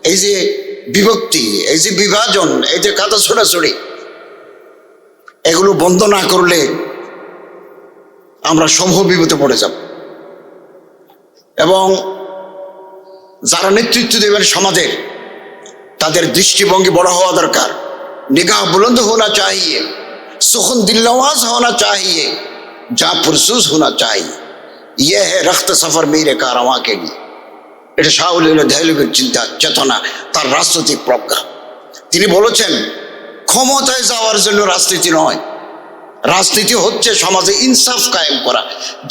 এই যে বিভক্তি, এই যে বিভাজন, এই যে কাদা ছোড়াছড়ি, এগুলো বন্ধ না করলে আমরা সমূহ বিপদে পড়ে যাব। এবং যারা নেতৃত্ব দেবেন সমাজের, তাদের দৃষ্টিভঙ্গি বড় হওয়া দরকার। निगाह बुलंद होना चाहिए, सुखन दिलनवाज होना चाहिए, जा पुरसूस होना चाहिए। यह है रख्त सफर मेरे कारवां के लिए। এটা শাহ ওলিউল্লাহ দেহলভির চিন্তা চেতনা, তার রাজনৈতিক প্রজ্ঞা। তিনি বলেছেন ক্ষমতায় যাওয়ার জন্য রাজনীতি নয়, রাজনীতি হচ্ছে সমাজে ইনসাফ কায়েম করা।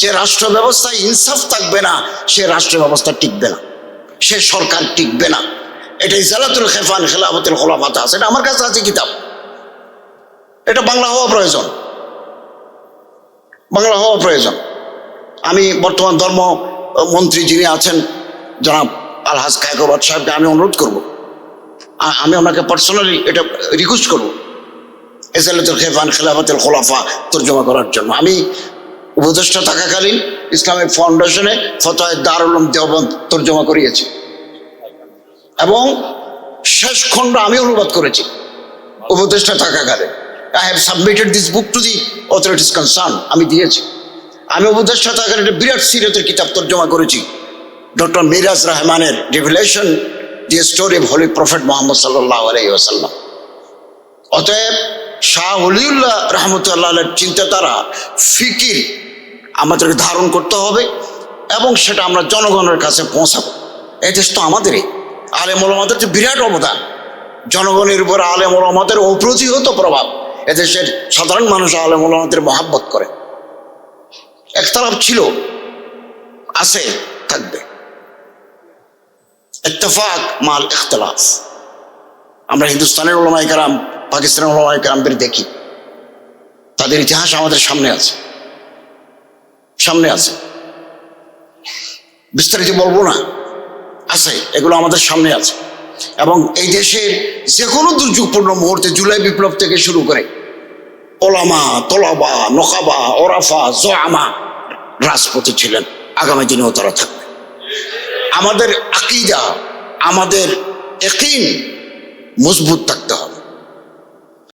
যে রাষ্ট্র ব্যবস্থায় ইনসাফ থাকবে না, সে রাষ্ট্র ব্যবস্থা টিকবে না, সে সরকার টিকবে না। এটা ইজালাতুল খেফান খেলাফতুল খোলাফাত আছে, এটা আমার কাছে আছে কিতাব। এটা বাংলা হওয়া প্রয়োজন, বাংলা হওয়া প্রয়োজন। আমি বর্তমান ধর্ম মন্ত্রী যিনি আছেন জনাব আলহাজ কায়কোবাদ সাহেবকে আমি অনুরোধ করব, আমি ওনাকে পার্সোনালি এটা রিকোয়েস্ট করব ইজালাতুল খেফান খেলাফতুল খোলাফা তর্জমা করার জন্য। আমি উপদেষ্টা থাকাকালীন ইসলামিক ফাউন্ডেশনে ফতোয়া দারুল উলুম দেওবন্দ তর্জমা করিয়েছি এবং শেষ খণ্ড আমি অনুবাদ করেছি উপদেষ্টা থাকাকালীন। I have submitted this book to the authorities concerned, আমি দিয়েছি। আমি উপদেষ্টা থাকাকালীন একটা বিরাট সিরাতের কিতাব তর্জমা করেছি, ডক্টর মিরাজ রহমানের revelation the story of holy prophet Muhammad সাল্লাল্লাহু আলাইহি ওয়াসাল্লাম। অতএব শাহ ওলিউল্লাহ রহমতুল্লাহ আলাইহির চিন্তাধারা, ফিকির আমাদেরকে ধারণ করতে হবে এবং সেটা আমরা জনগণের কাছে পৌঁছাবো। এই দেশ তো আমাদেরই, আলেম ওলামাদের যে বিরাট অবদান, জনগণের উপর আলেম ওলামাদের অপ্রতিহত প্রভাব। এদেশের সাধারণ মানুষ আলেম ওলামাদের মহাব্বত করে। একতলাপ ছিল, আছে, থাকবে। ইত্তেফাক মাল ইখতিলাফ। আমরা হিন্দুস্তানের ওলামায়ে কেরাম, পাকিস্তানের ওলামায়ে কেরামদের দেখি, তাদের ইতিহাস আমাদের সামনে আছে, সামনে আছে। বিস্তারিত বলবো না, আছে, এগুলো আমাদের সামনে আছে। এবং এই দেশের যে কোনো দুর্যোগপূর্ণ মুহূর্তে জুলাই বিপ্লব থেকে শুরু করে ওলামা, তোলাবা, নকাবা, ওরাফা, জোয়ামা রাজপথে ছিলেন, আগামী দিনেও তারা থাকবে। আমাদের আকীদা, আমাদের ইয়াকিন মজবুত থাকবে।